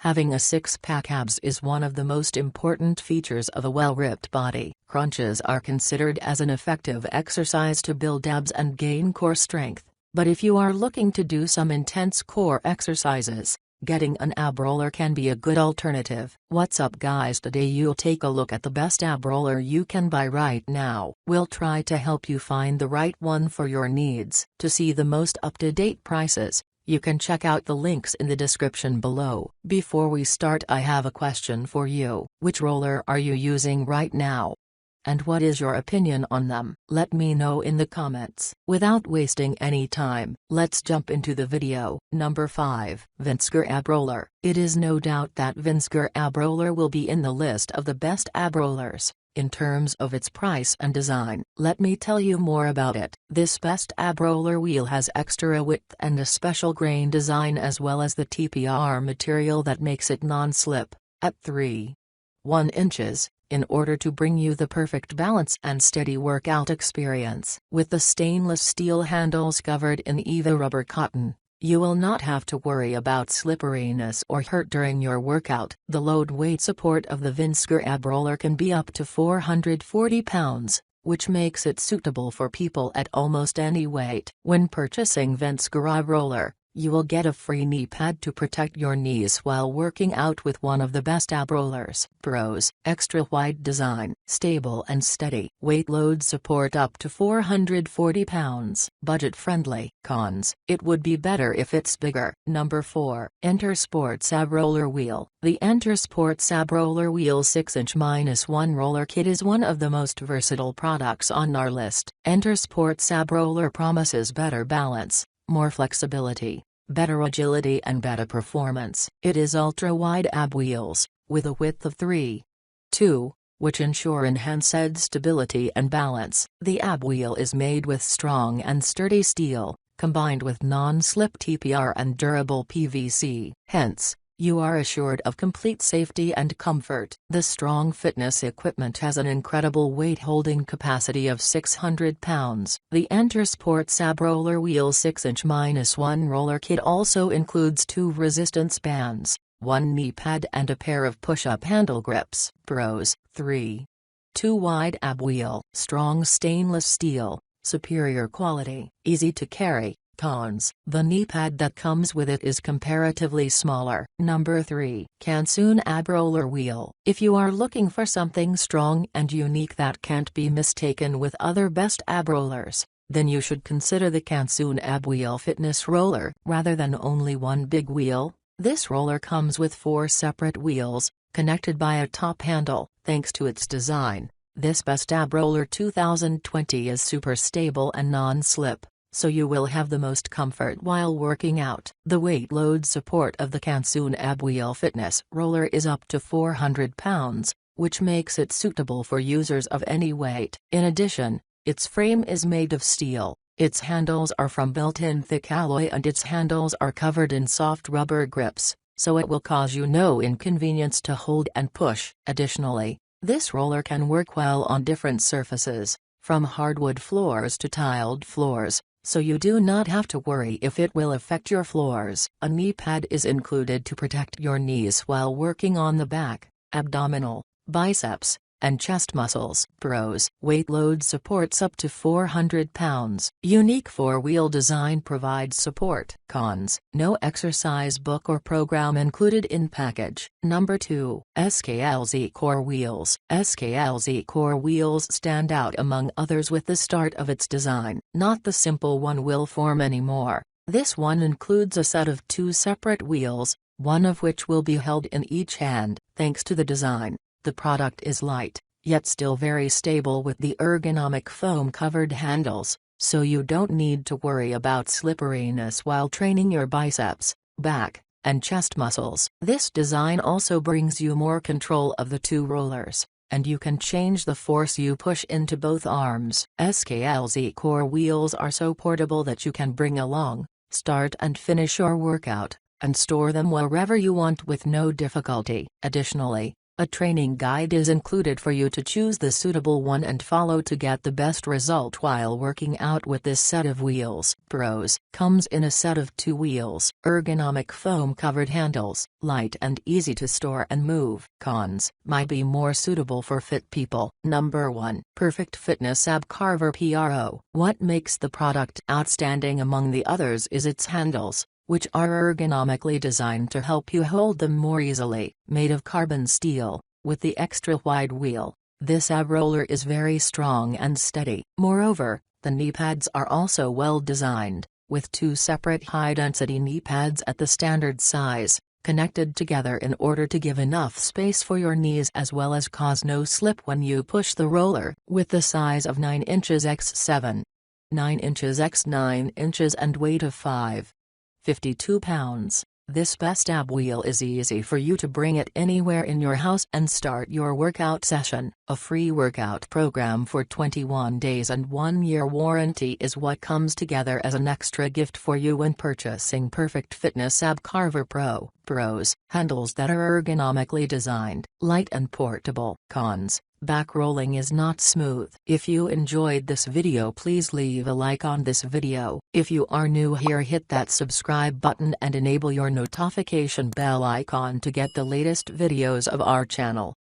Having a six-pack abs is one of the most important features of a well-ripped body. Crunches are considered as an effective exercise to build abs and gain core strength, but if you are looking to do some intense core exercises, getting an ab roller can be a good alternative. What's up guys, today you'll take a look at the best ab roller you can buy right now. We'll try to help you find the right one for your needs. To see the most up-to-date prices, you can check out the links in the description below. Before we start, I have a question for you. Which roller are you using right now? And what is your opinion on them? Let me know in the comments. Without wasting any time, let's jump into the video. Number 5. Vinsguir Ab Roller. It is no doubt that Vinsguir Ab Roller will be in the list of the best ab rollers. In terms of its price and design, let me tell you more about it. This best ab roller wheel has extra width and a special grain design, as well as the TPR material that makes it non-slip, at 3.1 inches, in order to bring you the perfect balance and steady workout experience. With the stainless steel handles covered in EVA rubber cotton, you will not have to worry about slipperiness or hurt during your workout. The load weight support of the Vinsguir Ab Roller can be up to 440 pounds, which makes it suitable for people at almost any weight. When purchasing Vinsguir Ab Roller, you will get a free knee pad to protect your knees while working out with one of the best ab rollers. Pros: extra wide design, stable and steady. Weight load support up to 440 pounds. Budget friendly. Cons: it would be better if it's bigger. Number 4. EnterSports Ab Roller Wheel. The EnterSports Ab Roller Wheel 6"-1 roller kit is one of the most versatile products on our list. EnterSports Ab Roller promises better balance, more flexibility, better agility and better performance. It is ultra-wide ab wheels, with a width of 3.2, which ensure enhanced stability and balance. The ab wheel is made with strong and sturdy steel, combined with non-slip TPR and durable PVC. Hence, you are assured of complete safety and comfort. The strong fitness equipment has an incredible weight-holding capacity of 600 pounds. The EnterSports Ab Roller Wheel 6"-1 roller kit also includes 2 resistance bands, 1 knee pad and a pair of push-up handle grips. Pros: 3.2 wide ab wheel. Strong stainless steel, superior quality. Easy to carry. Cons: the knee pad that comes with it is comparatively smaller. Number 3. KANSOON Ab Roller Wheel. If you are looking for something strong and unique that can't be mistaken with other best ab rollers, then you should consider the KANSOON Ab Wheel Fitness Roller. Rather than only one big wheel, this roller comes with 4 separate wheels, connected by a top handle. Thanks to its design, this best ab roller 2020 is super stable and non-slip, so you will have the most comfort while working out. The weight load support of the KANSOON Ab Wheel Fitness Roller is up to 400 pounds, which makes it suitable for users of any weight. In addition, its frame is made of steel, its handles are from built-in thick alloy and its handles are covered in soft rubber grips, so it will cause you no inconvenience to hold and push. Additionally, this roller can work well on different surfaces, from hardwood floors to tiled floors, so you do not have to worry if it will affect your floors. A knee pad is included to protect your knees while working on the back, abdominal, biceps, and chest muscles. Pros: weight load supports up to 400 pounds. Unique 4-wheel design provides support. Cons: no exercise book or program included in package. Number 2. SKLZ Core Wheels. SKLZ Core Wheels stand out among others with the start of its design. Not the simple one-wheel form anymore. This one includes a set of 2 separate wheels, one of which will be held in each hand. Thanks to the design, the product is light, yet still very stable with the ergonomic foam-covered handles, so you don't need to worry about slipperiness while training your biceps, back, and chest muscles. This design also brings you more control of the 2 rollers, and you can change the force you push into both arms. SKLZ Core Wheels are so portable that you can bring along, start and finish your workout, and store them wherever you want with no difficulty. Additionally, A training guide is included for you to choose the suitable one and follow to get the best result while working out with this set of wheels. Pros: comes in a set of 2 wheels, ergonomic foam-covered handles, light and easy to store and move. Cons: might be more suitable for fit people. Number 1. Perfect Fitness Ab Carver Pro. What makes the product outstanding among the others is its handles, which are ergonomically designed to help you hold them more easily. Made of carbon steel, with the extra wide wheel, this ab roller is very strong and steady. Moreover, the knee pads are also well designed, with 2 separate high-density knee pads at the standard size, connected together in order to give enough space for your knees as well as cause no slip when you push the roller. With the size of 9 inches x 7, 9 inches x 9 inches and weight of 5.52 pounds, this best ab wheel is easy for you to bring it anywhere in your house and start your workout session. A free workout program for 21 days and 1-year warranty is what comes together as an extra gift for you when purchasing Perfect Fitness Ab Carver Pro. Pros: handles that are ergonomically designed, light and portable. Cons: back rolling is not smooth. If you enjoyed this video, please leave a like on this video. If you are new here, hit that subscribe button and enable your notification bell icon to get the latest videos of our channel.